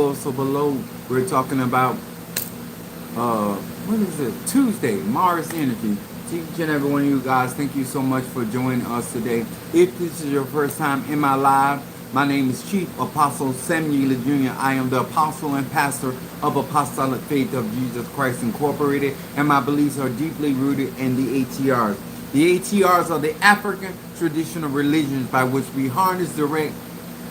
also below. We're talking about what is it? Tuesday, Mars Energy. To each and every one of you guys, thank you so much for joining us today. If this is your first time in my live, my name is Chief Apostle Samuel Jr. I am the apostle and pastor of Apostolic Faith of Jesus Christ Incorporated, and my beliefs are deeply rooted in the ATRs. The ATRs are the African traditional religions by which we harness direct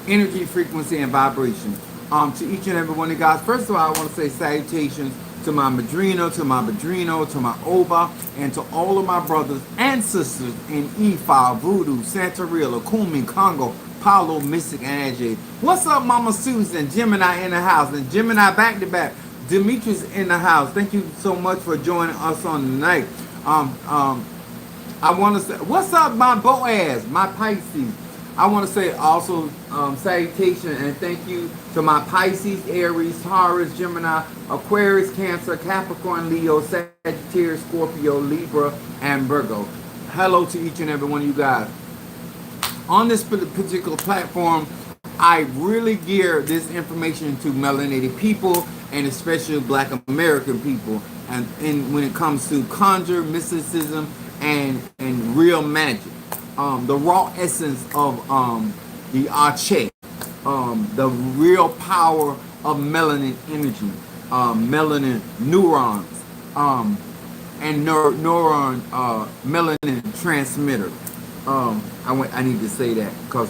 energy, frequency, and vibration. To each and every one of you guys, first of all, I want to say salutations to my Madrina, to my Padrino, to my Oba, and to all of my brothers and sisters in Ifa, Voodoo, Santeria, Kumi, Congo, Paulo, Mystic, and Ajay. What's up, Mama Susan? Gemini in the house, and Gemini back to back. Demetrius in the house. Thank you so much for joining us on tonight. I want to say, what's up, my Boaz, my Pisces? I want to say also salutation and thank you to my Pisces, Aries, Taurus, Gemini, Aquarius, Cancer, Capricorn, Leo, Sagittarius, Scorpio, Libra, and Virgo. Hello to each and every one of you guys. On this particular platform, I really gear this information to melanated people and especially Black American people. And when it comes to conjure, mysticism, and real magic. The raw essence of the Ache, the real power of melanin energy, melanin neurons, and neuron melanin transmitter. I need to say that because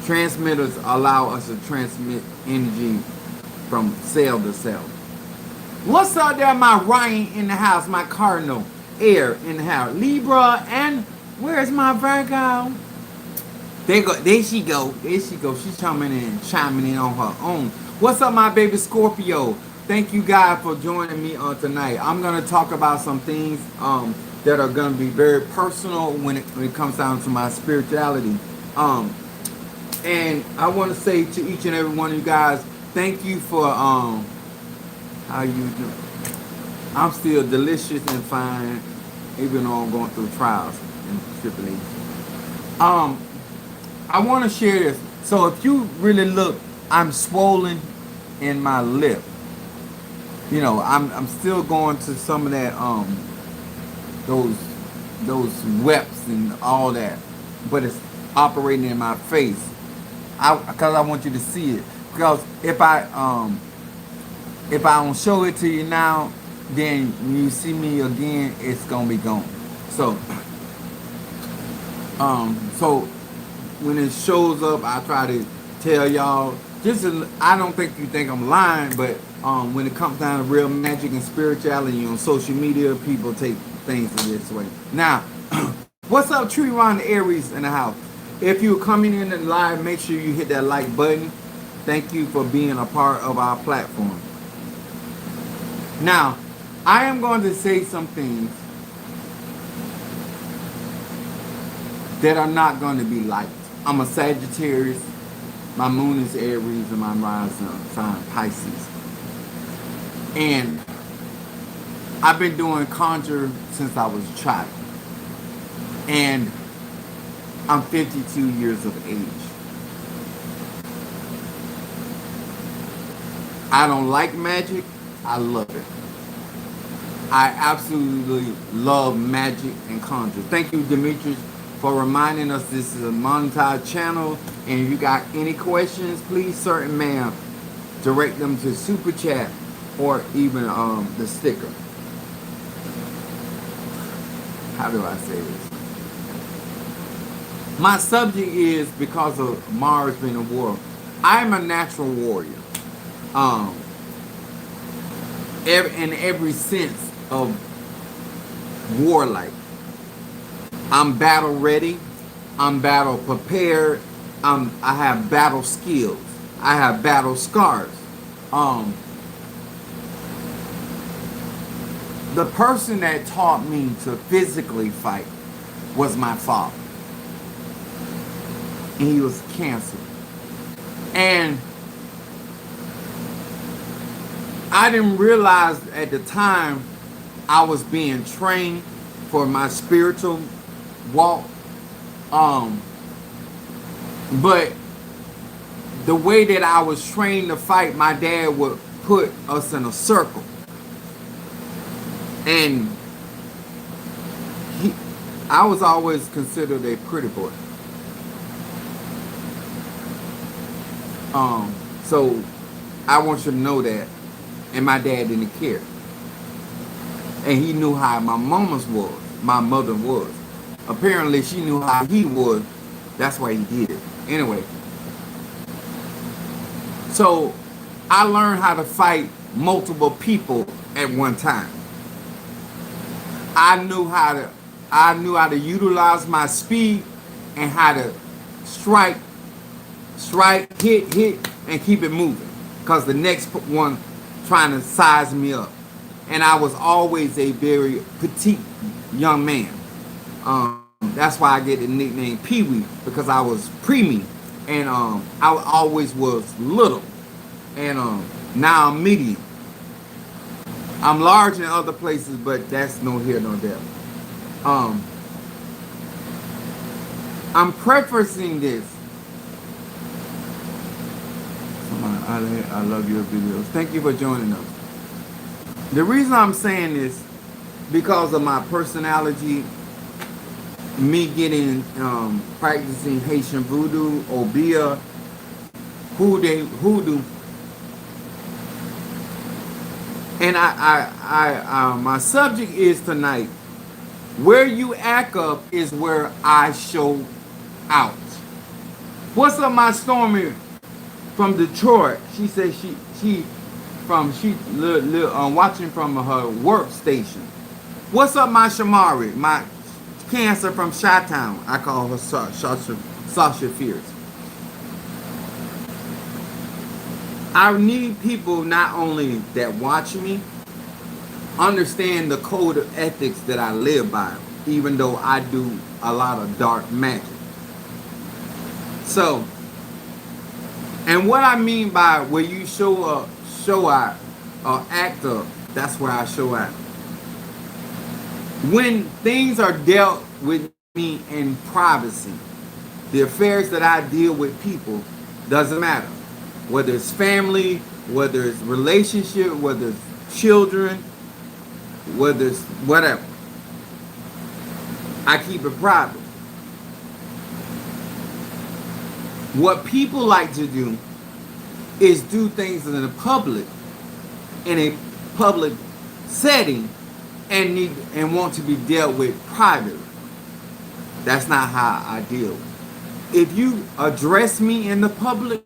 transmitters allow us to transmit energy from cell to cell. What's up there, my Ryan in the house, my Cardinal, Air in the house, Libra, and where's my Virgo? There she go. She's chiming in on her own. What's up, my baby Scorpio? Thank you guys for joining me on tonight. I'm gonna talk about some things that are gonna be very personal when it comes down to my spirituality. And I want to say to each and every one of you guys, thank you for how you doing? I'm still delicious and fine, even though I'm going through trials and tribulations. I want to share this. So if you really look, I'm swollen in my lip. You know, I'm still going to some of that those webs and all that, but it's operating in my face. Because I want you to see it. Because if I don't show it to you now, then when you see me again, it's gonna be gone. So when it shows up, I try to tell y'all. I don't think you think I'm lying, but when it comes down to real magic and spirituality on social media, people take things this way. Now, what's up, Tree Ron Aries in the house? If you're coming in and live, make sure you hit that like button. Thank you for being a part of our platform. Now, I am going to say some things that are not going to be liked. I'm a Sagittarius. My moon is Aries and my rising sign Pisces. And I've been doing conjure since I was a child. And I'm 52 years of age. I don't like magic. I love it. I absolutely love magic and conjure. Thank you, Demetrius, for reminding us this is a monetized channel. And if you got any questions, please, certain ma'am, direct them to Super Chat or even the sticker. How do I say this? My subject is, because of Mars being a war, I'm a natural warrior. In every sense of warlike. I'm battle ready. I'm battle prepared. I have battle skills. I have battle scars. The person that taught me to physically fight was my father. And he was cancer. And I didn't realize at the time I was being trained for my spiritual walk. But the way that I was trained to fight, my dad would put us in a circle. And I was always considered a pretty boy. So I want you to know that. And my dad didn't care. And he knew how my mother was. Apparently she knew how he was. That's why he did it. Anyway. So I learned how to fight multiple people at one time. I knew how to utilize my speed and how to strike, hit, and keep it moving. Because the next one trying to size me up. And I was always a very petite young man. That's why I get the nickname Pee Wee, because I was preemie. And I always was little. And now I'm medium. I'm large in other places, but that's no here, no there. I'm prefacing this. I love your videos. Thank you for joining us. The reason I'm saying this, because of my personality, me getting practicing Haitian voodoo, Obia, hoodoo, and my subject is tonight, where you act up is where I show out. What's up, my Stormy from Detroit? She says she watching from her workstation. What's up, my Shamari, my Cancer from Chi-Town? I call her Sasha Fierce. I need people not only that watch me, understand the code of ethics that I live by, even though I do a lot of dark magic. So, and what I mean by where you show out, or act up, that's where I show out. When things are dealt with me in privacy, the affairs that I deal with people, doesn't matter. Whether it's family, whether it's relationship, whether it's children, whether it's whatever. I keep it private. What people like to do is do things in a public setting, and want to be dealt with privately. That's not how I deal. If you address me in the public,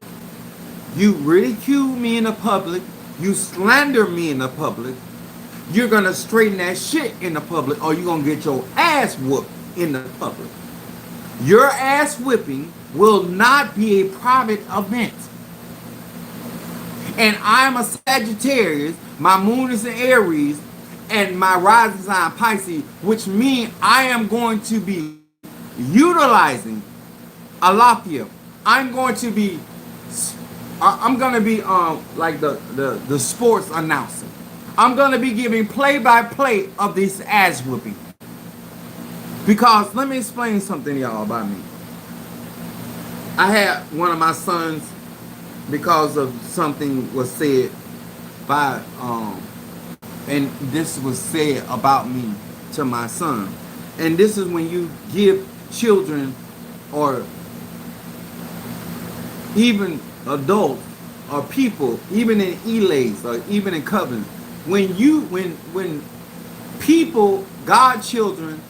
you ridicule me in the public, you slander me in the public, you're gonna straighten that shit in the public, or you're gonna get your ass whooped in the public. Your ass whipping will not be a private event. And I'm a Sagittarius, my moon is in Aries, and my rising sign Pisces, which means I am going to be utilizing Alafia. I'm going to be like the sports announcer. I'm going to be giving play-by-play of this ass whooping. Because let me explain something to y'all about me. I had one of my sons, because of something was said by and this was said about me to my son. And this is when you give children, or even adults or people, even in elays or even in covenants, when people, God children,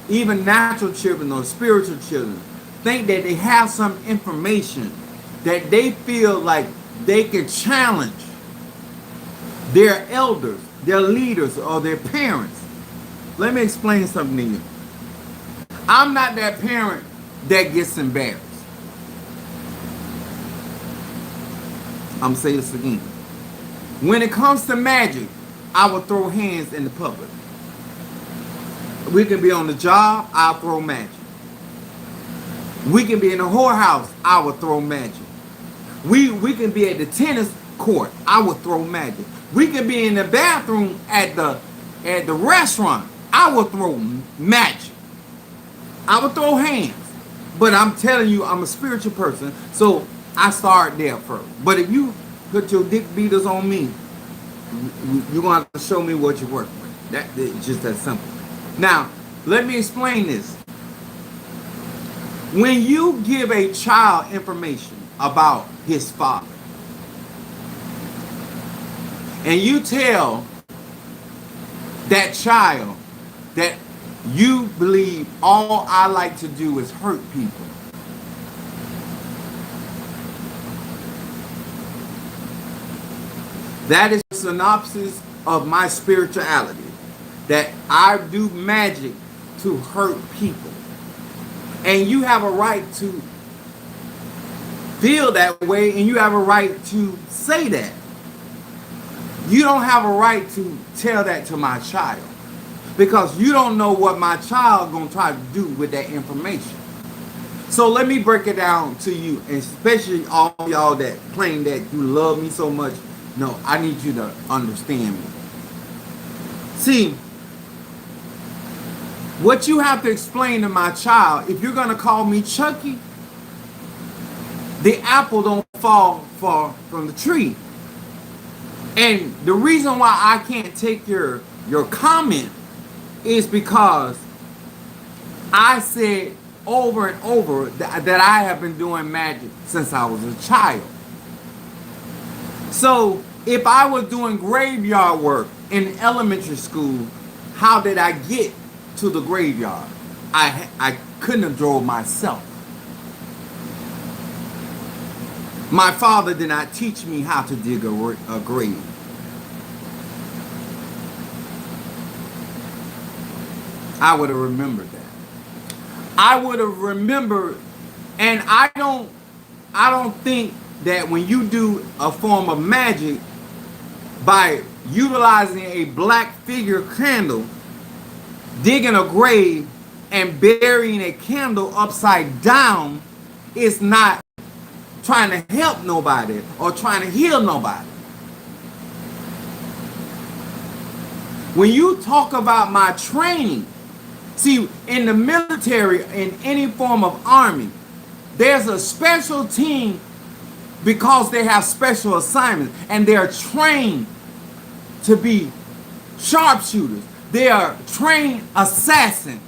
even natural children or spiritual children, think that they have some information that they feel like they can challenge their elders, their leaders, or their parents. Let me explain something to you. I'm not that parent that gets embarrassed. I'm saying this again. When it comes to magic, I will throw hands in the public. We can be on the job, I'll throw magic. We can be in a whorehouse, I will throw magic. We can be at the tennis court, I will throw magic. We can be in the bathroom at the restaurant, I will throw magic. I will throw hands. But I'm telling you, I'm a spiritual person, so I start there first. But if you put your dick beaters on me, you're going to have to show me what you're working with. It's just that simple. Now, let me explain this. When you give a child information about his father, and you tell that child that you believe all I like to do is hurt people, that is a synopsis of my spirituality, that I do magic to hurt people. And you have a right to feel that way, and you have a right to say that. You don't have a right to tell that to my child, because you don't know what my child gonna try to do with that information. So let me break it down to you, and especially all y'all that claim that you love me so much. No, I need you to understand me. See, what you have to explain to my child, if you're gonna call me Chucky, the apple don't fall far from the tree. And the reason why I can't take your comment is because I said over and over that I have been doing magic since I was a child. So if I was doing graveyard work in elementary school, how did I get to the graveyard? I couldn't have drove myself. My father did not teach me how to dig a grave. I would have remembered that. I would have remembered, and I don't think that when you do a form of magic by utilizing a black figure candle, digging a grave and burying a candle upside down, is not trying to help nobody or trying to heal nobody. When you talk about my training, see, in the military, in any form of army, there's a special team because they have special assignments and they are trained to be sharpshooters. They are trained assassins.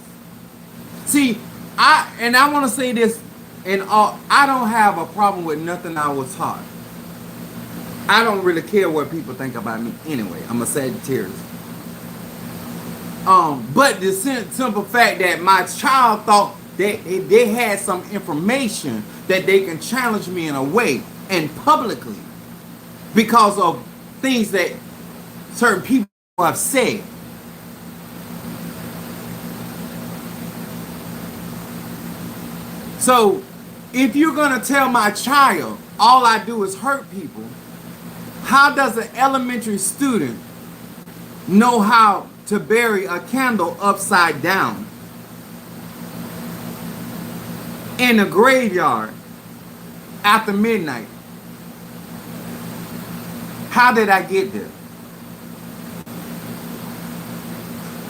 See, I want to say this, and I don't have a problem with nothing I was taught. I don't really care what people think about me anyway. I'm a Sagittarius. But the simple fact that my child thought that they had some information that they can challenge me in a way and publicly because of things that certain people have said. So if you're going to tell my child all I do is hurt people, how does an elementary student know how to bury a candle upside down in a graveyard after midnight? How did I get there?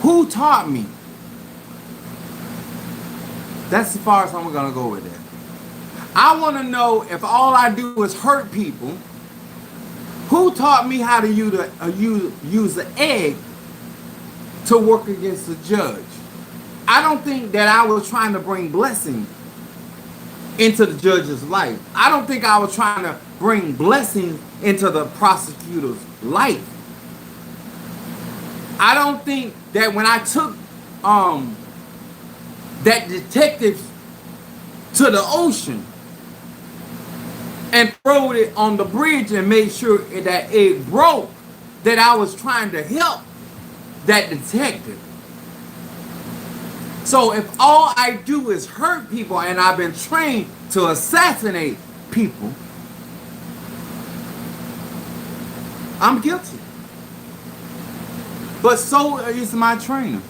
Who taught me? That's as far as I'm gonna go with that. I want to know, if all I do is hurt people, who taught me how to use an egg to work against the judge? I don't think that I was trying to bring blessing into the judge's life. I don't think I was trying to bring blessing into the prosecutor's life. I don't think that when I took that detective to the ocean and throwed it on the bridge and made sure that it broke, that I was trying to help that detective. So if all I do is hurt people and I've been trained to assassinate people, I'm guilty. But so is my trainer.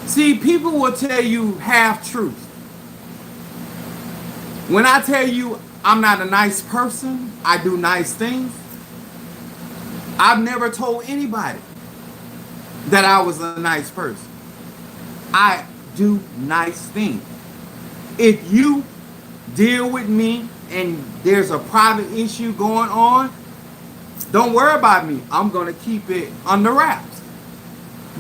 See, people will tell you half truth. When I tell you I'm not a nice person, I do nice things, I've never told anybody that I was a nice person. I do nice things. If you deal with me and there's a private issue going on, don't worry about me. I'm going to keep it under wraps.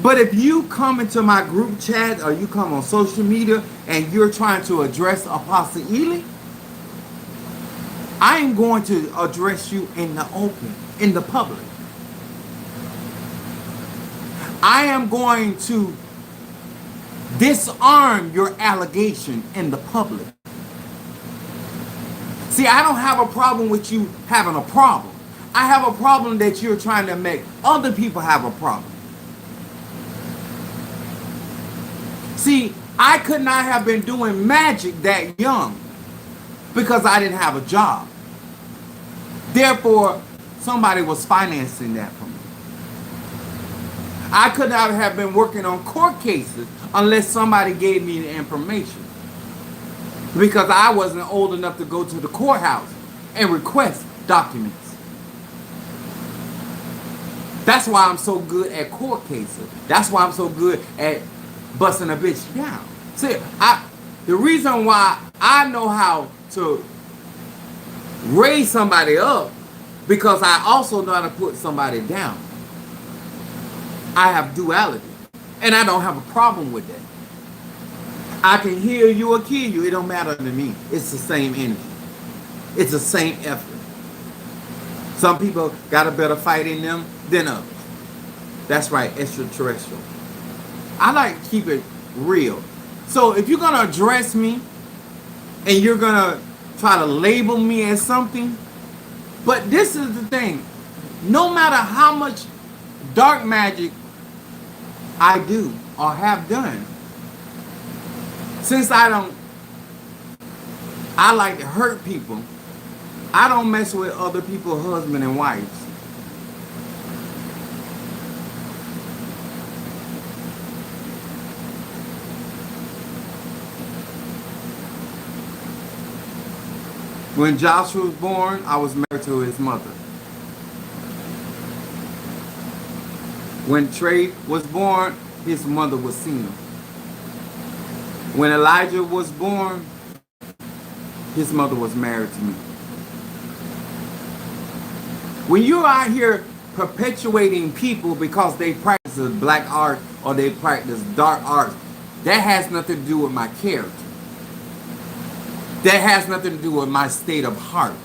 But if you come into my group chat or you come on social media and you're trying to address Apostle Ely, I am going to address you in the open, in the public. I am going to disarm your allegation in the public. See, I don't have a problem with you having a problem. I have a problem that you're trying to make other people have a problem. See, I could not have been doing magic that young because I didn't have a job. Therefore, somebody was financing that for me. I could not have been working on court cases unless somebody gave me the information. Because I wasn't old enough to go to the courthouse and request documents. That's why I'm so good at court cases. That's why I'm so good at busting a bitch down. See, the reason why I know how to raise somebody up, because I also know how to put somebody down. I have duality, and I don't have a problem with that. I can heal you or kill you. It don't matter to me. It's the same energy. It's the same effort. Some people got a better fight in them than others. That's right, extraterrestrial. I like to keep it real. So if you're going to address me and you're going to try to label me as something, but this is the thing. No matter how much dark magic I do or have done, since I like to hurt people, I don't mess with other people's husbands and wives. When Joshua was born, I was married to his mother. When Trey was born, his mother was single. When Elijah was born, his mother was married to me. When you're out here perpetuating people because they practice black art or they practice dark arts, that has nothing to do with my character. That has nothing to do with my state of heart.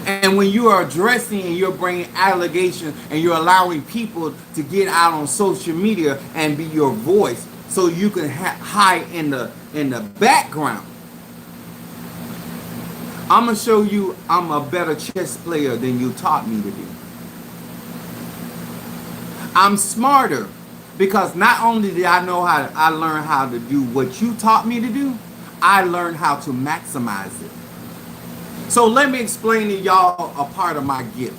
And when you are addressing and you're bringing allegations and you're allowing people to get out on social media and be your voice so you can hide in the background, I'm going to show you I'm a better chess player than you taught me to be. I'm smarter because not only did I learn how to do what you taught me to do, I learned how to maximize it. So let me explain to y'all a part of my gift.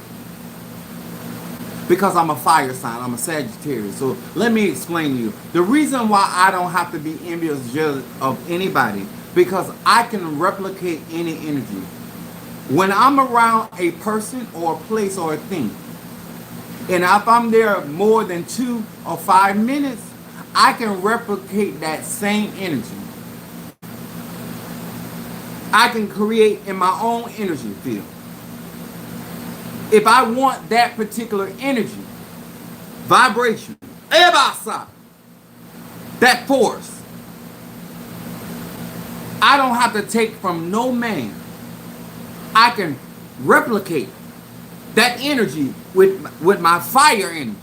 Because I'm a fire sign, I'm a Sagittarius. So let me explain to you. The reason why I don't have to be envious of anybody, because I can replicate any energy. When I'm around a person or a place or a thing, and if I'm there more than 2 or 5 minutes, I can replicate that same energy. I can create in my own energy field. If I want that particular energy, vibration, that force, I don't have to take from no man. I can replicate that energy with my fire energy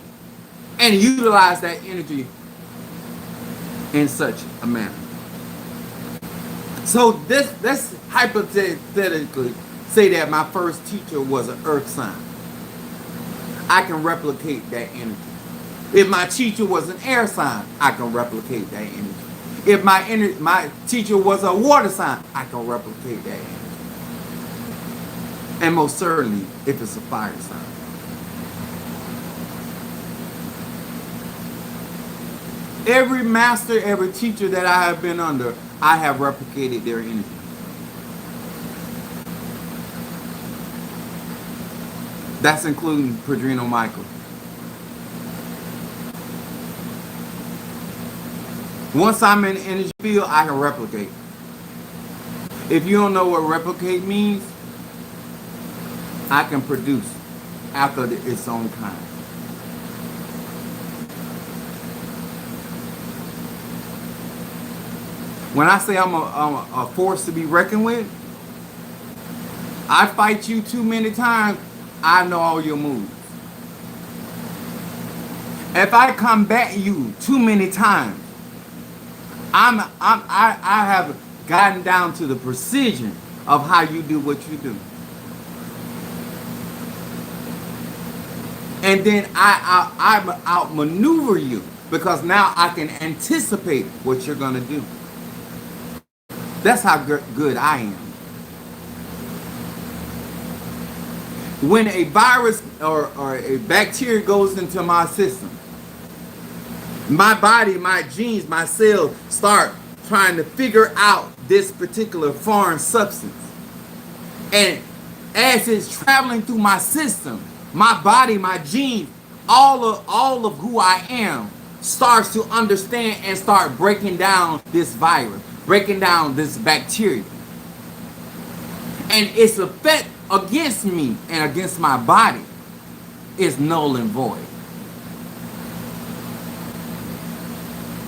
and utilize that energy in such a manner. So let's hypothetically say that my first teacher was an earth sign. I can replicate that energy. If my teacher was an air sign, I can replicate that energy. If my teacher was a water sign, I can replicate that energy. And most certainly, if it's a fire sign. Every master, every teacher that I have been under, I have replicated their energy. That's including Padrino Michael. Once I'm in the energy field, I can replicate. If you don't know what replicate means, I can produce after its own kind. When I say I'm a force to be reckoned with, I fight you too many times, I know all your moves. If I combat you too many times, I have gotten down to the precision of how you do what you do. And then I outmaneuver you because now I can anticipate what you're going to do. That's how good I am. When a virus or a bacteria goes into my system, my body, my genes, my cells start trying to figure out this particular foreign substance. And as it's traveling through my system, my body, my genes, all of who I am starts to understand and start breaking down this virus, breaking down this bacteria. And its effect against me and against my body is null and void.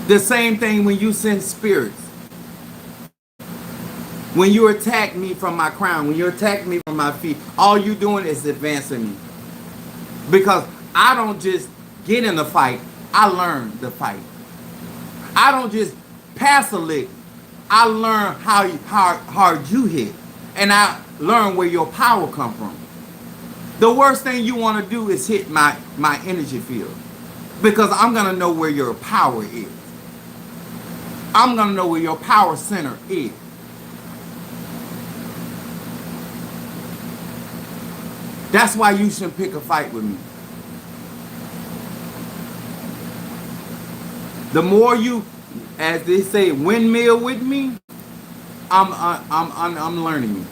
The same thing when you send spirits. When you attack me from my crown, when you attack me from my feet, all you doing is advancing me. Because I don't just get in the fight, I learn the fight. I don't just pass a lick, I learn how hard you hit. And I learn where your power come from. The worst thing you want to do is hit my energy field. Because I'm going to know where your power is. I'm going to know where your power center is. That's why you shouldn't pick a fight with me. The more you, as they say, windmill with me, I'm learning you.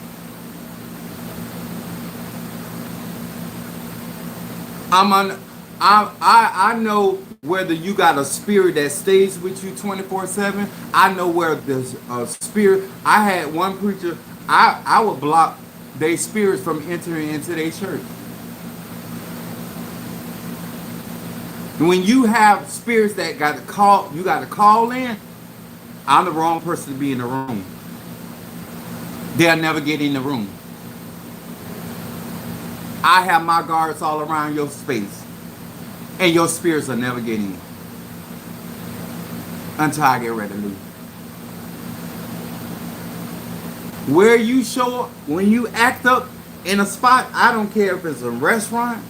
I know whether you got a spirit that stays with you 24/7. I know where there's a spirit. I had one preacher, I would block their spirits from entering into their church. When you have spirits that you got to call in, I'm the wrong person to be in the room. They'll never get in the room. I have my guards all around your space. And your spirits will never get in. Until I get ready to leave. Where you show up, when you act up in a spot, I don't care if it's a restaurant.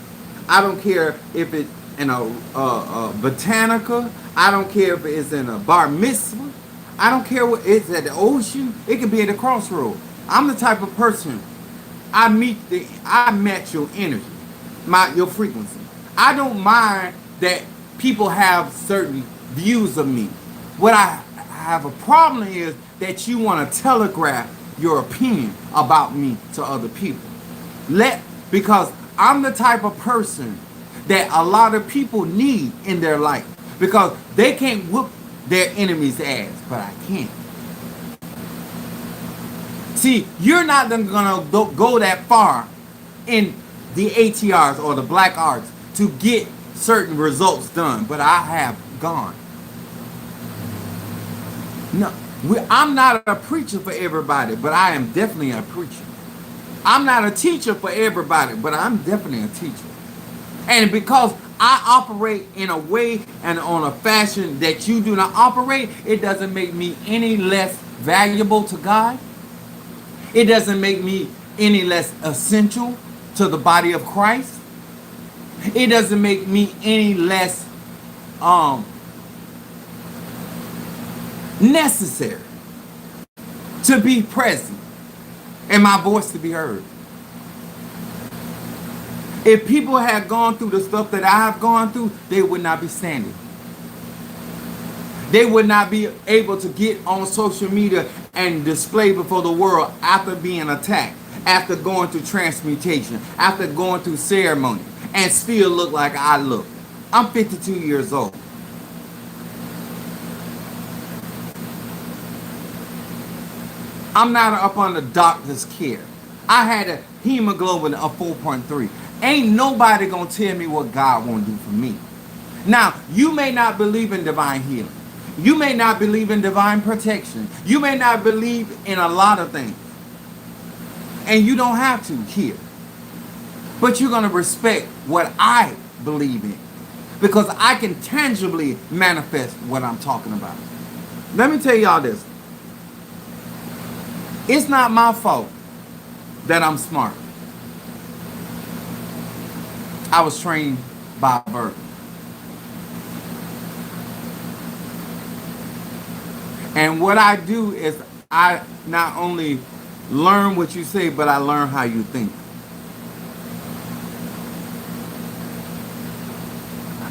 I don't care if it's in a botanica. I don't care if it's in a bar mitzvah. I don't care what it's at the ocean. It could be at the crossroad. I'm the type of person, I match your energy, your frequency. I don't mind that people have certain views of me. What I have a problem is that you want to telegraph your opinion about me to other people. Because I'm the type of person that a lot of people need in their life. Because they can't whoop their enemy's ass, but I can. See, you're not going to go that far in the ATRs or the black arts to get certain results done, but I have gone. No, I'm not a preacher for everybody, but I am definitely a preacher. I'm not a teacher for everybody, but I'm definitely a teacher. And because I operate in a way and on a fashion that you do not operate, it doesn't make me any less valuable to God. It doesn't make me any less essential to the body of Christ. It doesn't make me any less necessary to be present and my voice to be heard. If people had gone through the stuff that I have gone through, they would not be standing. They would not be able to get on social media and display before the world after being attacked, after going through transmutation, after going through ceremony, and still look like I look. I'm 52 years old. I'm not up on the doctor's care. I had a hemoglobin of 4.3. Ain't nobody gonna tell me what God won't do for me. Now, you may not believe in divine healing. You may not believe in divine protection. You may not believe in a lot of things. And you don't have to here. But you're gonna respect what I believe in. Because I can tangibly manifest what I'm talking about. Let me tell y'all this. It's not my fault that I'm smart. I was trained by birth. And what I do is I not only learn what you say, but I learn how you think.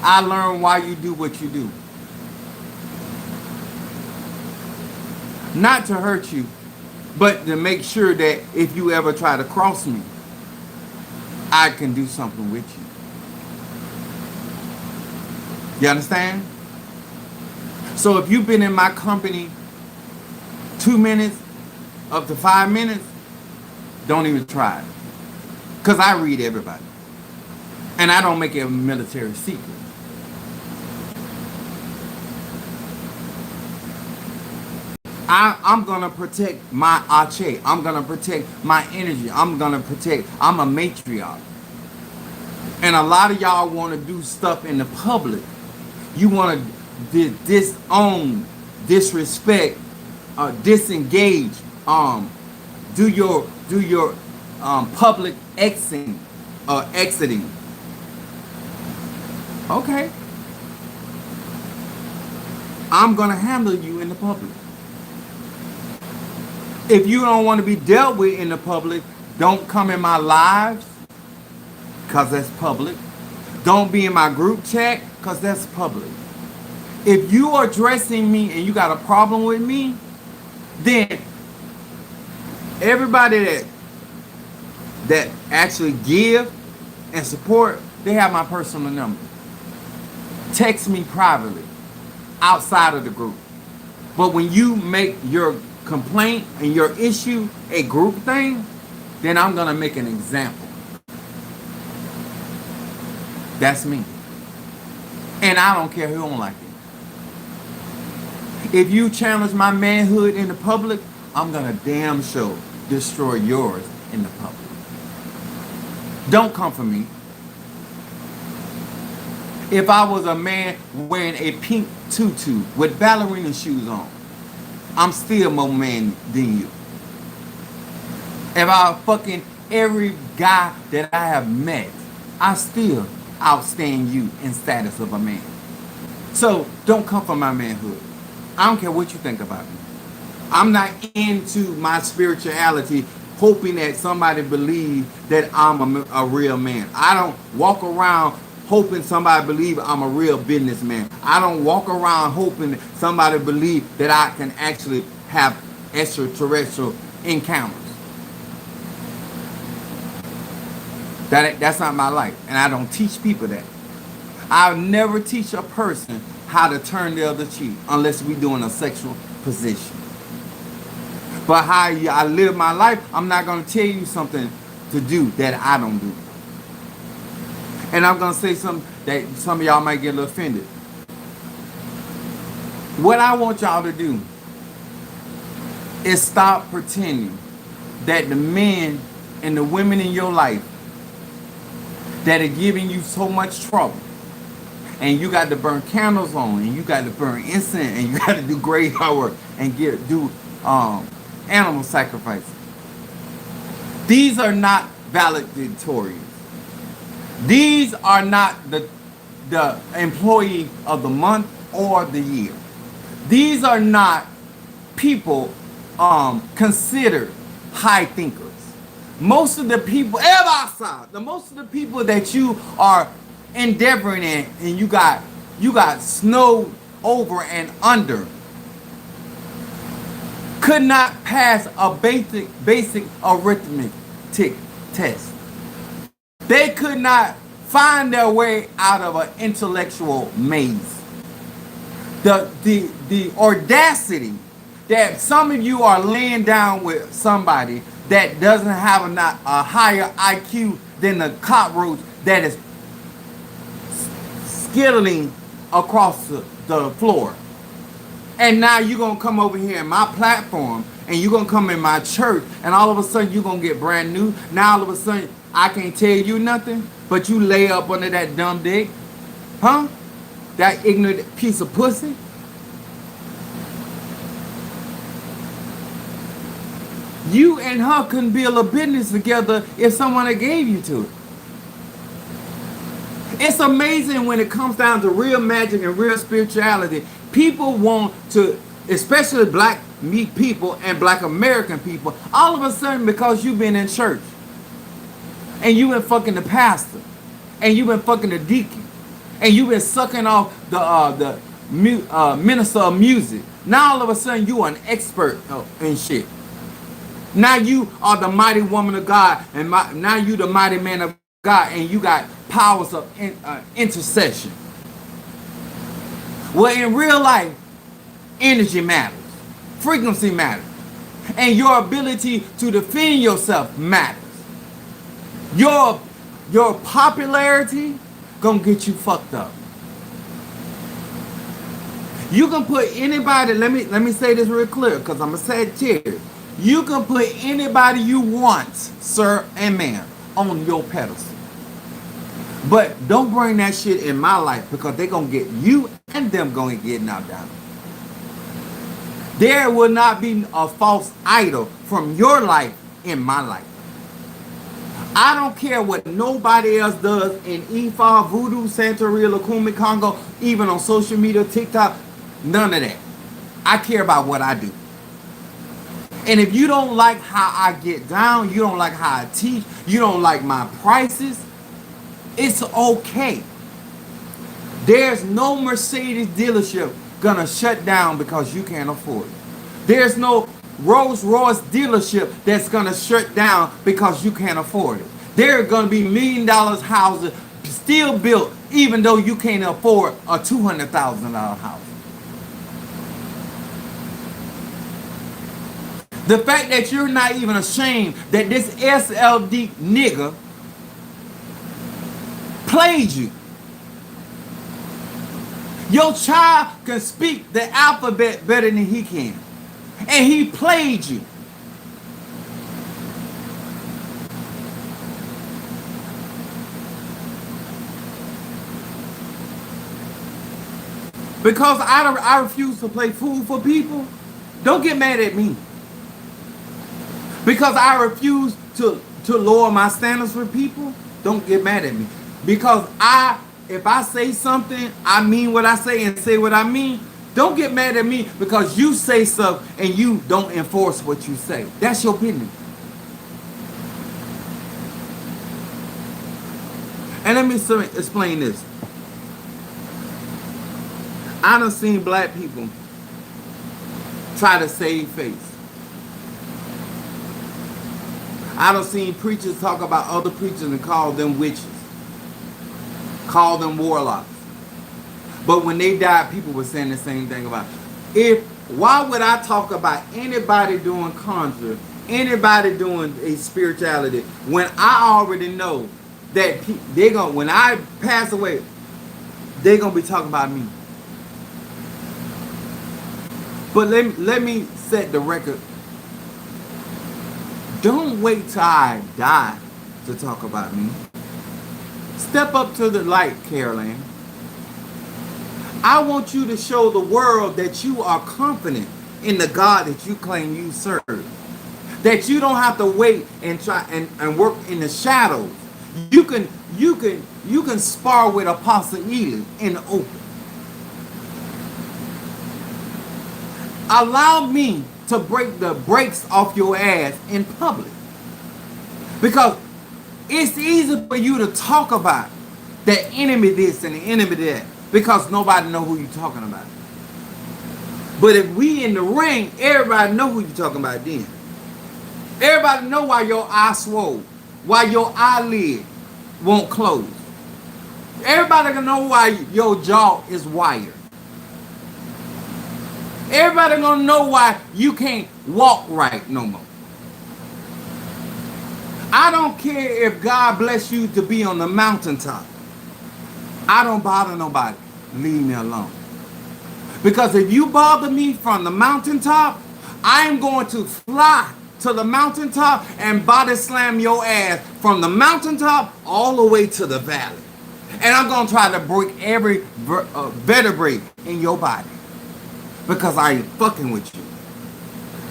I learn why you do what you do. Not to hurt you, but to make sure that if you ever try to cross me, I can do something with you. You understand? So if you've been in my company 2 minutes up to 5 minutes, don't even try it. Because I read everybody. And I don't make it a military secret. I'm going to protect my Ache. I'm going to protect my energy. I'm a matriarch. And a lot of y'all want to do stuff in the public. You want to disown, disrespect, disengage, do your public exiting. Okay. I'm going to handle you in the public. If you don't want to be dealt with in the public, don't come in my lives, because that's public. Don't be in my group chat, because that's public. If you are addressing me and you got a problem with me, then everybody that actually give and support, they have my personal number. Text me privately, outside of the group. But when you make your complaint and your issue a group thing, then I'm gonna make an example. That's me. And I don't care who don't like it. If you challenge my manhood in the public, I'm gonna damn sure destroy yours in the public. Don't come for me. If I was a man wearing a pink tutu with ballerina shoes on, I'm still more man than you. If I fucking every guy that I have met, I still outstand you in status of a man. So don't come for my manhood. I don't care what you think about me. I'm not into my spirituality hoping that somebody believes that I'm a real man. I don't walk around hoping somebody believes I'm a real businessman. I don't walk around hoping that somebody believes that I can actually have extraterrestrial encounters. That's not my life, and I don't teach people that. I'll never teach a person how to turn the other cheek unless we're doing a sexual position. But how I live my life, I'm not going to tell you something to do that I don't do. And I'm going to say something that some of y'all might get a little offended. What I want y'all to do is stop pretending that the men and the women in your life that are giving you so much trouble, and you got to burn candles on, and you got to burn incense, and you got to do graveyard work, and do animal sacrifices. These are not valedictorians. These are not the employee of the month or the year. These are not people considered high thinkers. Most of the people, most of the people that you are endeavoring in, and you got snowed over and under, could not pass a basic arithmetic test. They could not find their way out of an intellectual maze. The audacity that some of you are laying down with somebody that doesn't have a higher IQ than the cockroach that is skittling across the floor. And now you're going to come over here in my platform and you're going to come in my church and all of a sudden you're going to get brand new. Now all of a sudden I can't tell you nothing, but you lay up under that dumb dick. Huh? That ignorant piece of pussy. You and her couldn't build a business together if someone had gave you to it. It's amazing when it comes down to real magic and real spirituality. People want to, especially black people and black American people, all of a sudden because you've been in church and you've been fucking the pastor and you've been fucking the deacon and you've been sucking off the minister of music. Now all of a sudden you are an expert in shit. Now you are the mighty woman of God and now you the mighty man of God and you got powers of intercession. Well, in real life, energy matters, frequency matters, and your ability to defend yourself matters. Your popularity gonna get you fucked up. You can put anybody. Let me say this real clear, because I'm a Sagittarius. You can put anybody you want, sir and ma'am, on your pedestal. But don't bring that shit in my life, because they're going to get you and them going to get knocked down. There will not be a false idol from your life in my life. I don't care what nobody else does in Ifa, Voodoo, Santeria, Lukumi, Congo, even on social media, TikTok, none of that. I care about what I do. And if you don't like how I get down, you don't like how I teach, you don't like my prices, it's okay. There's no Mercedes dealership gonna shut down because you can't afford it. There's no Rolls Royce dealership that's gonna shut down because you can't afford it. There are gonna be $1 million houses still built even though you can't afford a $200,000 house. The fact that you're not even ashamed that this SLD nigga played you. Your child can speak the alphabet better than he can. And he played you. Because I refuse to play fool for people. Don't get mad at me. Because I refuse to lower my standards for people. Don't get mad at me. Because if I say something, I mean what I say and say what I mean. Don't get mad at me because you say stuff and you don't enforce what you say. That's your business. And let me explain this. I done seen black people try to save face. I done seen preachers talk about other preachers and call them witches. Call them warlocks. But when they died, people were saying the same thing about it. Why would I talk about anybody doing conjure, anybody doing a spirituality, when I already know that when I pass away, they're going to be talking about me. But let me set the record. Don't wait till I die to talk about me. Step up to the light, Caroline. I want you to show the world that you are confident in the God that you claim you serve. That you don't have to wait and try and work in the shadows. You can spar with Apostle Ely in the open. Allow me to break the brakes off your ass in public. Because it's easy for you to talk about the enemy this and the enemy that because nobody know who you're talking about. But if we in the ring, everybody know who you're talking about then. Everybody know why your eye swole, why your eyelid won't close. Everybody can know why your jaw is wired. Everybody gonna know why you can't walk right no more. I don't care if God bless you to be on the mountaintop. I don't bother nobody. Leave me alone. Because if you bother me from the mountaintop, I am going to fly to the mountaintop and body slam your ass from the mountaintop all the way to the valley. And I'm going to try to break every vertebrae in your body. Because I ain't fucking with you.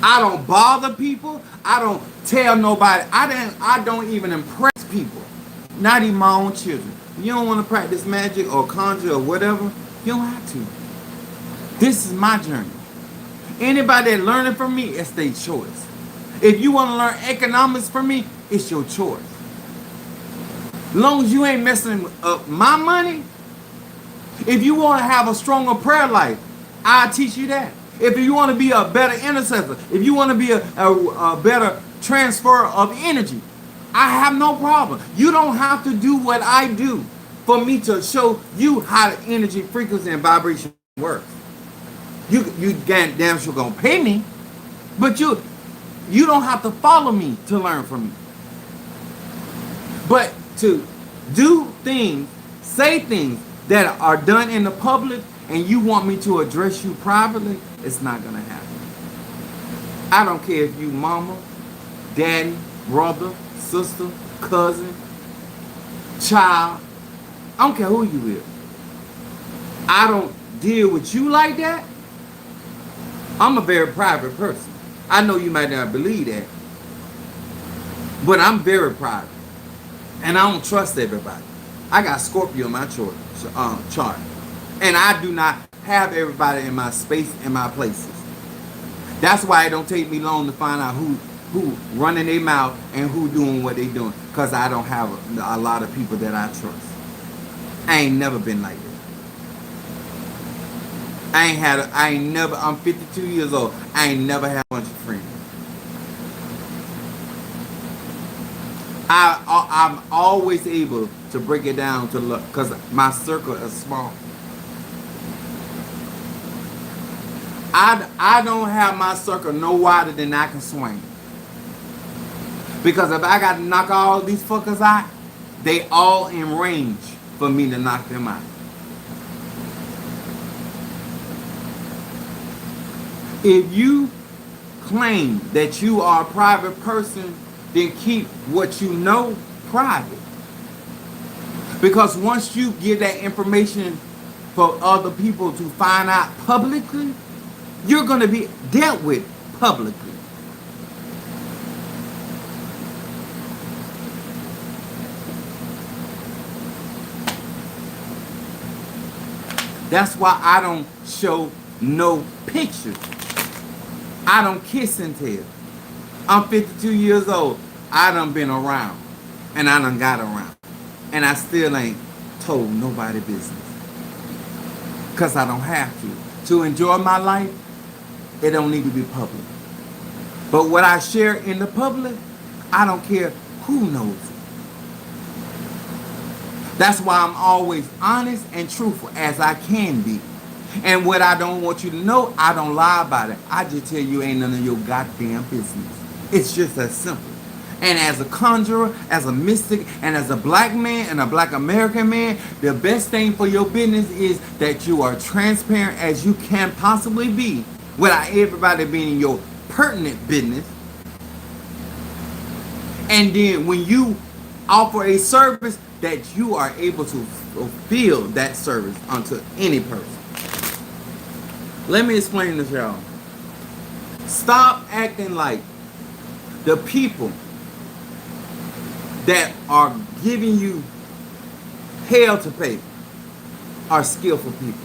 I don't bother people. I don't tell nobody. I don't even impress people. Not even my own children. You don't want to practice magic or conjure or whatever, you don't have to. This is my journey. Anybody that learning from me, it's their choice. If you want to learn economics from me, it's your choice. As long as you ain't messing up my money, if you want to have a stronger prayer life, I'll teach you that. If you want to be a better intercessor, if you want to be a better transfer of energy, I have no problem. You don't have to do what I do for me to show you how the energy, frequency, and vibration works. You damn sure gonna pay me, but you don't have to follow me to learn from me. But to do things, say things that are done in the public, and you want me to address you privately, it's not gonna happen. I don't care if you mama, daddy, brother, sister, cousin, child. I don't care who you is. I don't deal with you like that. I'm a very private person. I know you might not believe that, but I'm very private, and I don't trust everybody. I got Scorpio in my chart, and I do not have everybody in my space and my places. That's why it don't take me long to find out who running their mouth and who doing what they doing, because I don't have a lot of people that I trust. I ain't never been like that. I'm 52 years old. I ain't never had a bunch of friends. I'm always able to break it down to look, because my circle is small. I don't have my circle no wider than I can swing. Because if I got to knock all these fuckers out, they all in range for me to knock them out. If you claim that you are a private person, then keep what you know private. Because once you give that information for other people to find out publicly, you're going to be dealt with publicly. That's why I don't show no pictures. I don't kiss and tell. I'm 52 years old. I done been around. And I done got around. And I still ain't told nobody business. Because I don't have to. To enjoy my life, it don't need to be public. But what I share in the public, I don't care who knows it. That's why I'm always honest and truthful as I can be. And what I don't want you to know, I don't lie about it. I just tell you ain't none of your goddamn business. It's just that simple. And as a conjurer, as a mystic, and as a black man and a black American man, the best thing for your business is that you are transparent as you can possibly be without everybody being in your pertinent business. And then when you offer a service, that you are able to fulfill that service unto any person. Let me explain this, y'all. Stop acting like the people that are giving you hell to pay are skillful people.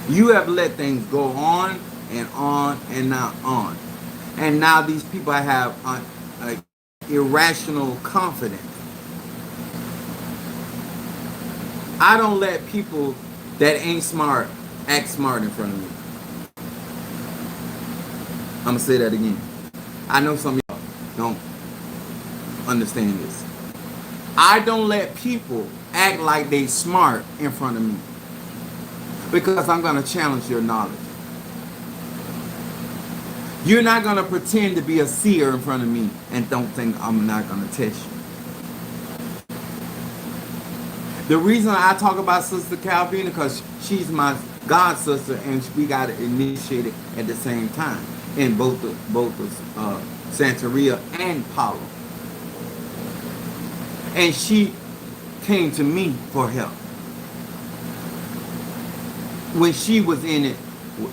You have let things go on and now on. And now these people have irrational confidence. I don't let people that ain't smart act smart in front of me. I'm going to say that again. I know some of y'all don't understand this. I don't let people act like they smart in front of me. because I'm going to challenge your knowledge. You're not going to pretend to be a seer in front of me and don't think I'm not going to test you. The reason I talk about Sister Calvina, because she's my God sister, and we got it initiated at the same time in both Santeria and Paula. And she came to me for help when she was in it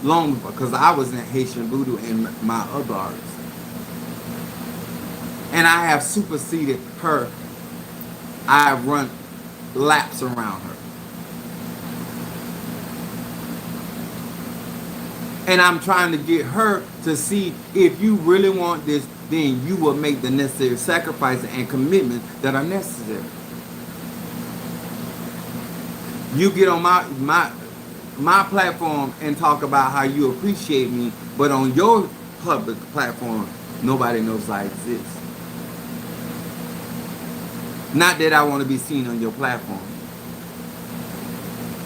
long before, because I was in Haitian Voodoo and my other artists. And I have superseded her. I have run laps around her. And I'm trying to get her to see, if you really want this, then you will make the necessary sacrifices and commitments that are necessary. You get on my platform and talk about how you appreciate me, but on your public platform, nobody knows I exist. Not that I want to be seen on your platform.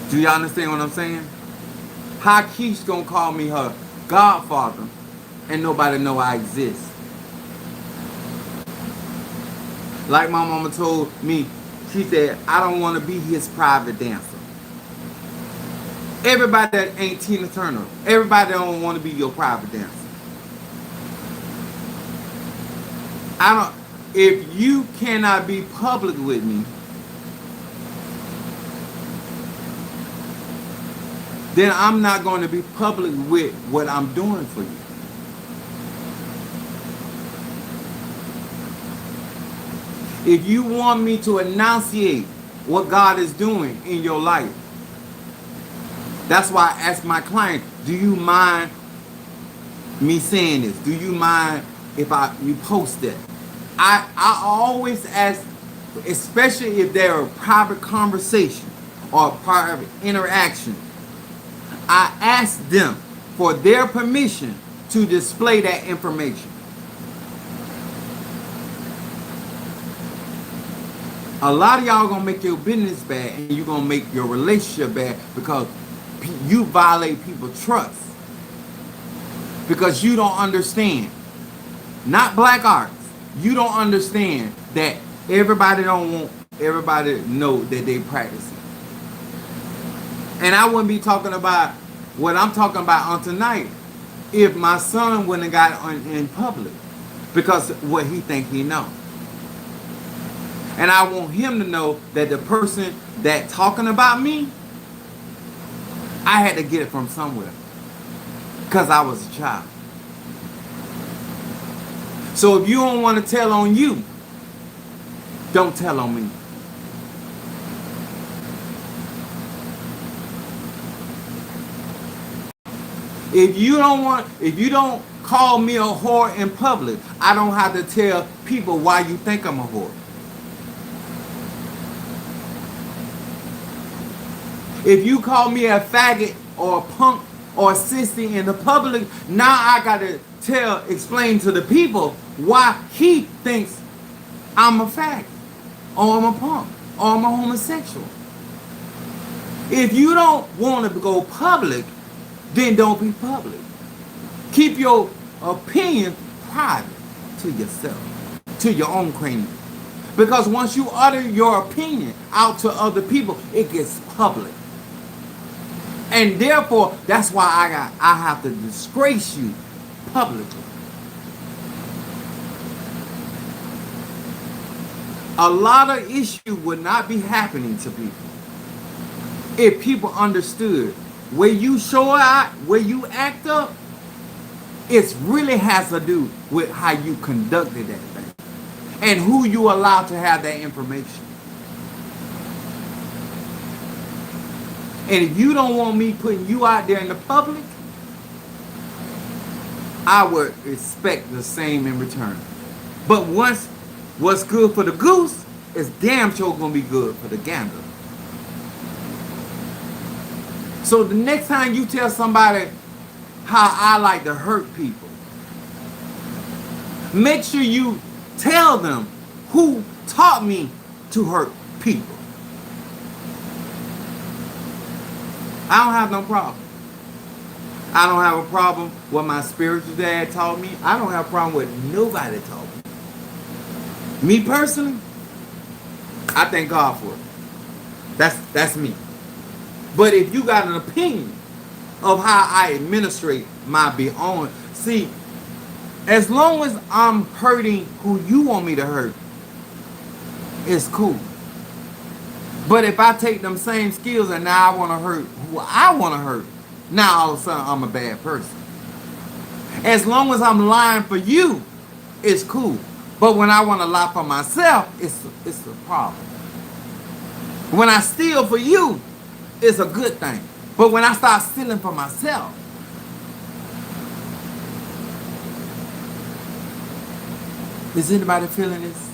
Do you understand what I'm saying? How Keith's gonna call me her godfather and nobody know I exist? Like my mama told me, she said, I don't want to be his private dancer. Everybody that ain't Tina Turner, everybody don't want to be your private dancer. If you cannot be public with me, then I'm not going to be public with what I'm doing for you. If you want me to enunciate what God is doing in your life, that's why I ask my client, do you mind me saying this? Do you mind if you post it? I always ask, especially if there are private conversation or private interaction, I ask them for their permission to display that information. A lot of y'all gonna make your business bad, and you're gonna make your relationship bad because you violate people's trust. Because you don't understand. Not black arts. You don't understand that everybody don't want everybody to know that they practice it. And I wouldn't be talking about what I'm talking about on tonight if my son wouldn't have got in public because of what he think he know. And I want him to know that the person that talking about me, I had to get it from somewhere because I was a child. So if you don't want to tell on you, don't tell on me. If you don't call me a whore in public, I don't have to tell people why you think I'm a whore. If you call me a faggot or a punk or a sissy in the public, now I gotta explain to the people why he thinks I'm a faggot or I'm a punk or I'm a homosexual. If you don't want to go public, then don't be public. Keep your opinion private to yourself, to your own cranium. Because once you utter your opinion out to other people, it gets public. And therefore, that's why I have to disgrace you publicly. A lot of issues would not be happening to people if people understood where you show out, where you act up, it really has to do with how you conducted that thing and who you allowed to have that information. And if you don't want me putting you out there in the public, I would expect the same in return. But once what's good for the goose is damn sure gonna be good for the gander. So the next time you tell somebody how I like to hurt people, make sure you tell them who taught me to hurt people. I don't have no problem. I don't have a problem what my spiritual dad taught me. I don't have a problem with nobody taught me. Me personally, I thank God for it. That's me. But if you got an opinion of how I administrate my beyond, see, as long as I'm hurting who you want me to hurt, it's cool. But if I take them same skills and now I want to hurt who I want to hurt, now all of a sudden I'm a bad person. As long as I'm lying for you, it's cool. But when I want to lie for myself, it's a problem. When I steal for you, it's a good thing. But when I start stealing for myself, is anybody feeling this?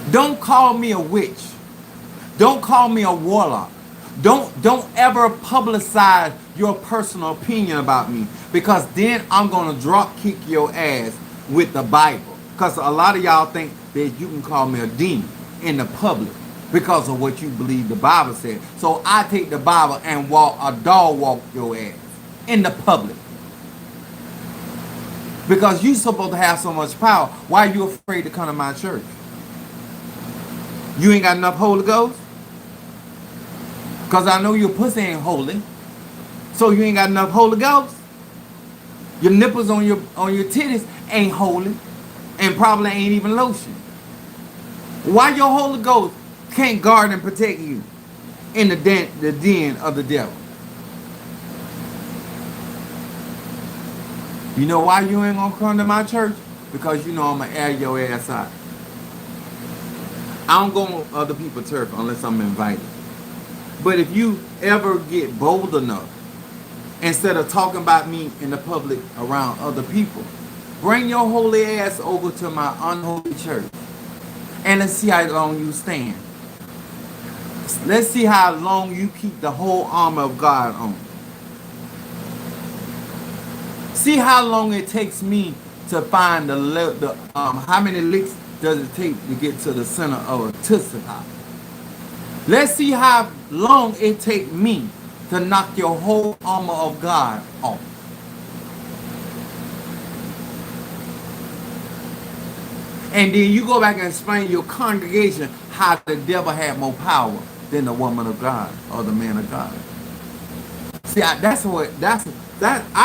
Don't call me a witch. Don't call me a warlock. Don't ever publicize your personal opinion about me, because then I'm gonna drop kick your ass with the Bible. Because a lot of y'all think that you can call me a demon in the public because of what you believe the Bible said. So I take the Bible and dog walk your ass in the public. Because you supposed to have so much power. Why are you afraid to come to my church? You ain't got enough Holy Ghost? Because I know your pussy ain't holy. So you ain't got enough Holy Ghost? Your nipples on your titties ain't holy. And probably ain't even lotion. Why your Holy Ghost can't guard and protect you in the den of the devil? You know why you ain't gonna come to my church? Because you know I'm gonna air your ass out. I don't go on other people's turf unless I'm invited. But if you ever get bold enough, instead of talking about me in the public around other people, bring your holy ass over to my unholy church. And let's see how long you stand. Let's see how long you keep the whole armor of God on. See how long it takes me to find how many licks does it take to get to the center of a Tootsie Pop. Let's see how long it takes me to knock your whole armor of God off. And then you go back and explain to your congregation how the devil had more power than the woman of God or the man of God. See, I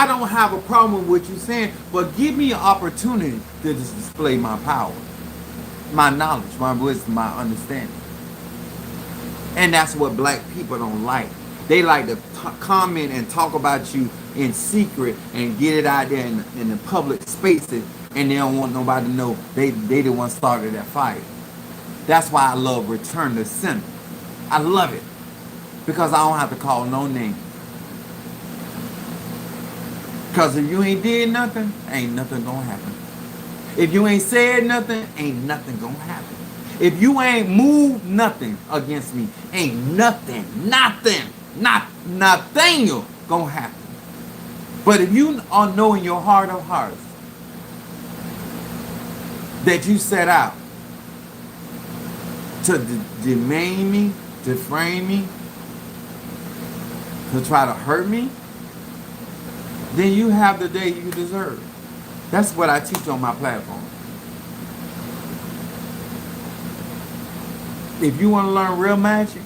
don't have a problem with what you're saying, but give me an opportunity to display my power, my knowledge, my wisdom, my understanding. And that's what black people don't like. They like to comment and talk about you in secret and get it out there in the public spaces, and they don't want nobody to know they the one started that fight. That's why I love Return to Center. I love it. Because I don't have to call no name. Because if you ain't did nothing, ain't nothing gonna happen. If you ain't said nothing, ain't nothing gonna happen. If you ain't moved nothing against me, ain't nothing gonna happen. But if you are knowing your heart of hearts that you set out to demean me, defame me, to try to hurt me, then you have the day you deserve. That's what I teach on my platform. If you want to learn real magic,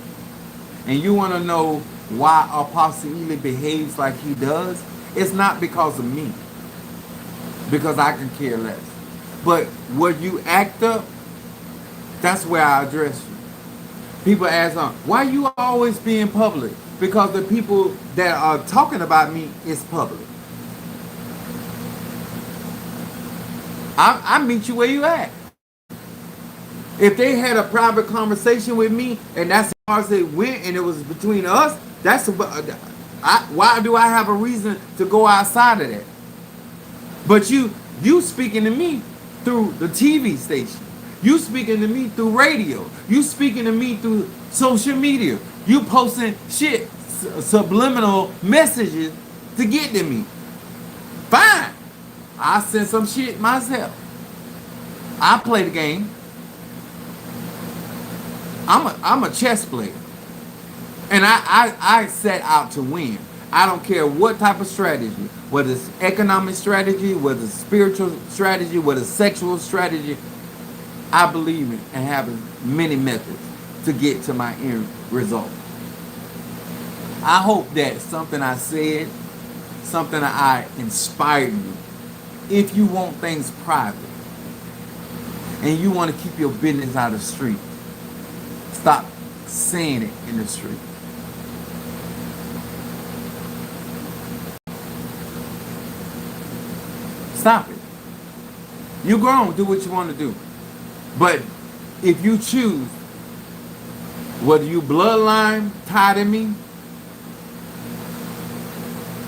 and you want to know why Apostle Ely behaves like he does, it's not because of me. Because I can care less. But what you act up, that's where I address you. People ask, why you always be in public? Because the people that are talking about me is public. I meet you where you at. If they had a private conversation with me and that's as far as it went and it was between us, why do I have a reason to go outside of that? But you speaking to me through the TV station. You speaking to me through radio. You speaking to me through social media. You posting shit, subliminal messages to get to me. Fine. I send some shit myself. I play the game. I'm a chess player. And I set out to win. I don't care what type of strategy, whether it's economic strategy, whether it's spiritual strategy, whether it's sexual strategy. I believe in and having many methods to get to my end result. I hope that something I said, something that I inspired you. If you want things private and you want to keep your business out of the street, stop saying it in the street. Stop it. You grown, do what you want to do. But if you choose, whether you bloodline tied to me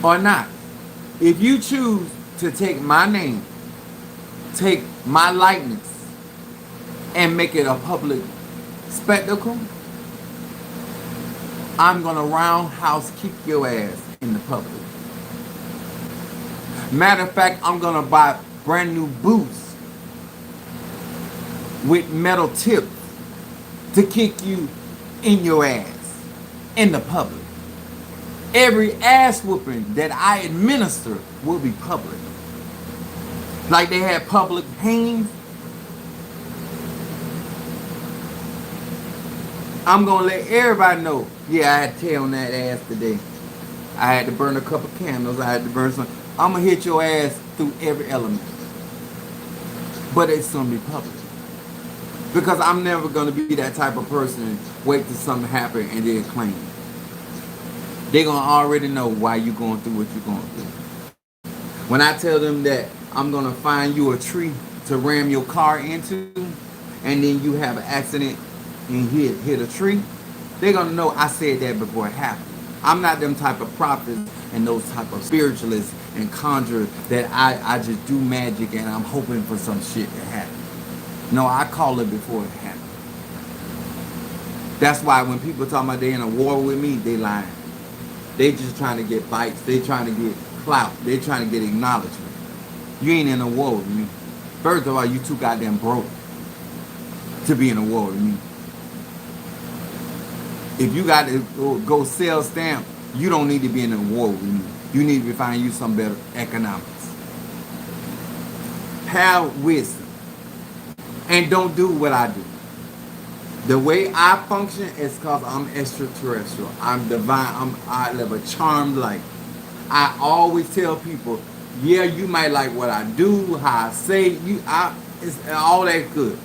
or not, if you choose to take my name, take my likeness, and make it a public spectacle, I'm gonna roundhouse kick your ass in the public. Matter of fact, I'm gonna buy brand new boots with metal tips to kick you in your ass in the public. Every ass whooping that I administer will be public. Like they had public hangings. I'm gonna let everybody know, yeah, I had to tear on that ass today. I had to burn a couple candles, I had to burn some. I'm gonna hit your ass through every element. But it's gonna be public. Because I'm never gonna be that type of person, wait till something happen and then claim it. They're gonna already know why you're going through what you're going through. When I tell them that I'm gonna find you a tree to ram your car into, and then you have an accident and hit a tree, they're gonna know I said that before it happened. I'm not them type of prophets and those type of spiritualists and conjurers that I just do magic and I'm hoping for some shit to happen. No, I call it before it happens. That's why when people talk about they in a war with me, they lying. They just trying to get bites. They trying to get clout. They trying to get acknowledgement. You ain't in a war with me. First of all, you too goddamn broke to be in a war with me. If you got to go sell stamps, you don't need to be in a war with me. You need to find you some better economics. Have wisdom. And don't do what I do. The way I function is because I'm extraterrestrial. I'm divine. I live a charmed life. I always tell people, yeah, you might like what I do, how I say, it's all that good.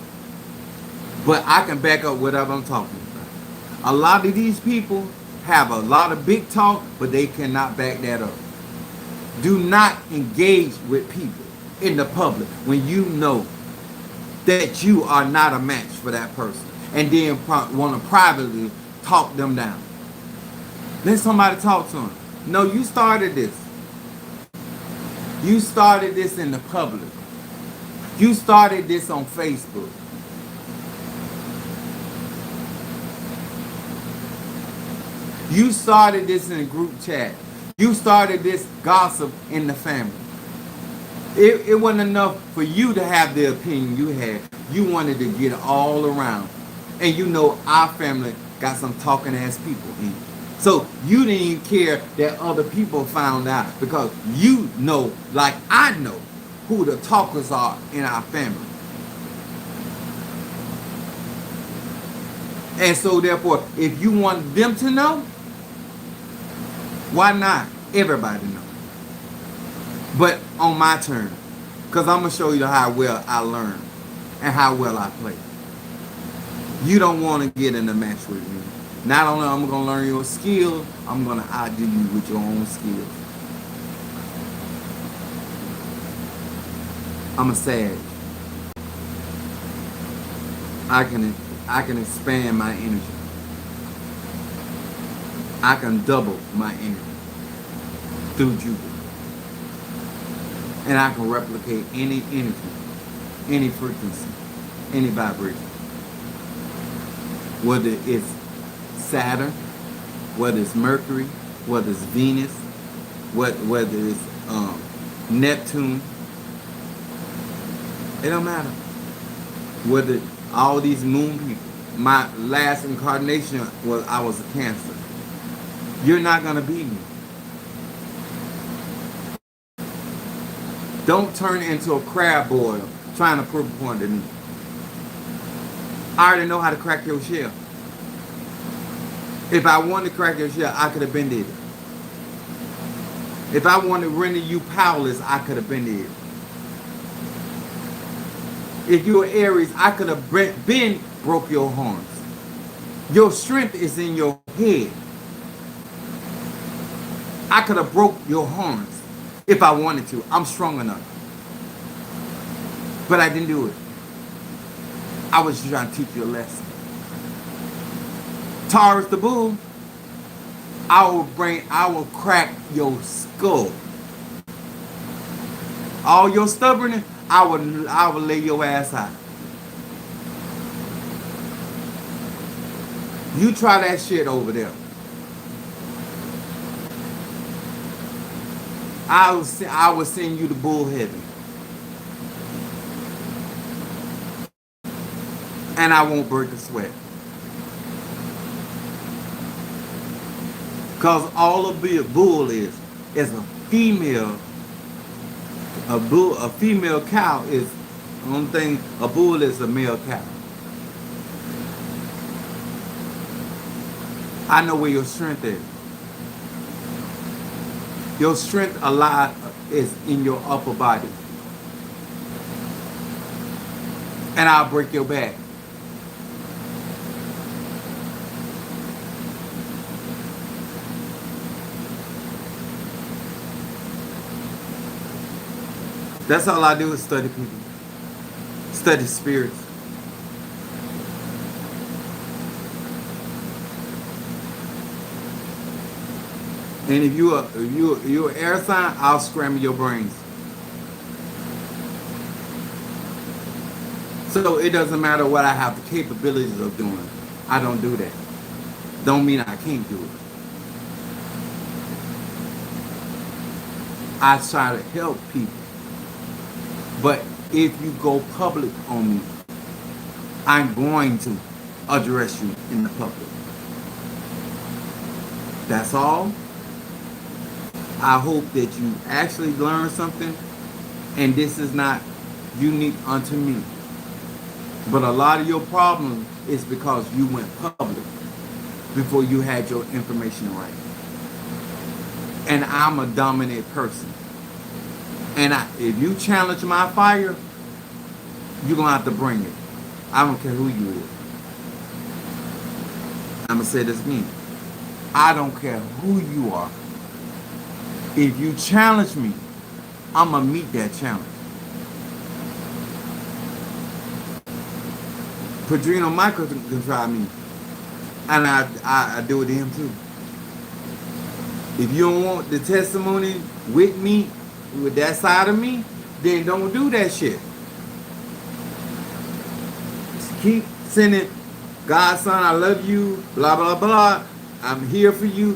But I can back up whatever I'm talking about. A lot of these people have a lot of big talk, but they cannot back that up. Do not engage with people in the public when you know that you are not a match for that person, and then want to privately talk them down. Let somebody talk to them. No, you started this. You started this in the public. You started this on Facebook. You started this in a group chat. You started this gossip in the family. It wasn't enough for you to have the opinion you had. You wanted to get all around. And you know our family got some talking ass people in it. So you didn't even care that other people found out, because you know, like I know, who the talkers are in our family. And so therefore, if you want them to know, why not everybody know? But on my turn, because I'm going to show you how well I learn and how well I play. You don't want to get in a match with me. Not only am I going to learn your skill, I'm going to outdo you with your own skills. I'm a savage. I can expand my energy. I can double my energy through Jupiter. And I can replicate any energy, any frequency, any vibration. Whether it's Saturn, whether it's Mercury, whether it's Venus, whether it's Neptune, it don't matter. Whether all these moon people, my last incarnation was I was a Cancer. You're not going to beat me. Don't turn into a crab boil trying to prove a point to me. I already know how to crack your shell. If I wanted to crack your shell, I could have been there. If I wanted to render you powerless, I could have been there. If you were Aries, I could have been broke your horns. Your strength is in your head. I could have broke your horns if I wanted to. I'm strong enough. But I didn't do it. I was just trying to teach you a lesson. Taurus the bull, I will crack your skull. All your stubbornness, I will lay your ass out. You try that shit over there. I will send you to bullheading. And I won't break a sweat. Because all a bull is a female. A female cow is the only thing. A bull is a male cow. I know where your strength is. Your strength a lot is in your upper body. And I'll break your back. That's all I do is study people. Study spirits. And if you're an air sign, I'll scramble your brains. So it doesn't matter what I have the capabilities of doing. I don't do that. Don't mean I can't do it. I try to help people. But if you go public on me, I'm going to address you in the public. That's all. I hope that you actually learn something, and this is not unique unto me. But a lot of your problem is because you went public before you had your information right. And I'm a dominant person. And if you challenge my fire, you're going to have to bring it. I don't care who you is. I'm going to say this again. I don't care who you are. If you challenge me, I'm going to meet that challenge. Padrino Michael can try me. And I do it to him too. If you don't want the testimony with me, with that side of me, then don't do that shit. Just keep sending, Godson, I love you, blah, blah, blah. I'm here for you.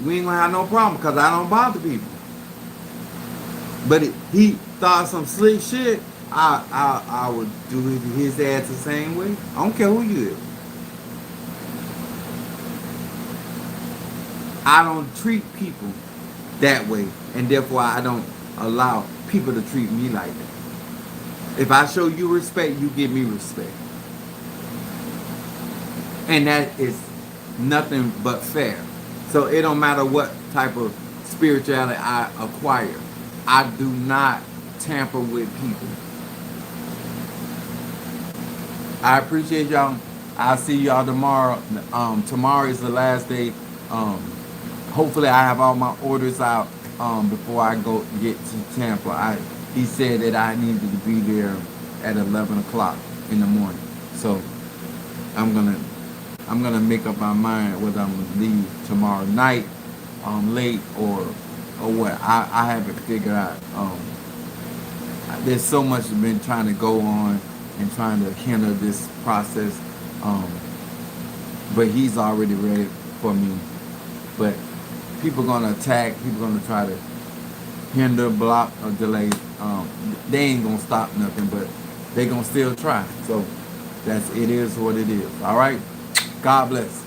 We ain't gonna have no problem because I don't bother people. But if he thought some slick shit, I would do his ass the same way. I don't care who you is. I don't treat people that way, and therefore I don't allow people to treat me like that. If I show you respect, you give me respect. And that is nothing but fair. So it don't matter what type of spirituality I acquire. I do not tamper with people. I appreciate y'all. I'll see y'all tomorrow. Tomorrow is the last day. Hopefully I have all my orders out before I go get to Tampa. He said that I needed to be there at 11 o'clock in the morning. So I'm gonna make up my mind whether I'm gonna leave tomorrow night, late or what. I haven't figured out. There's so much been trying to go on and trying to hinder this process. But he's already ready for me. But people gonna attack, people gonna try to hinder, block, or delay. They ain't gonna stop nothing, but they gonna still try. So it is what it is. All right. God bless.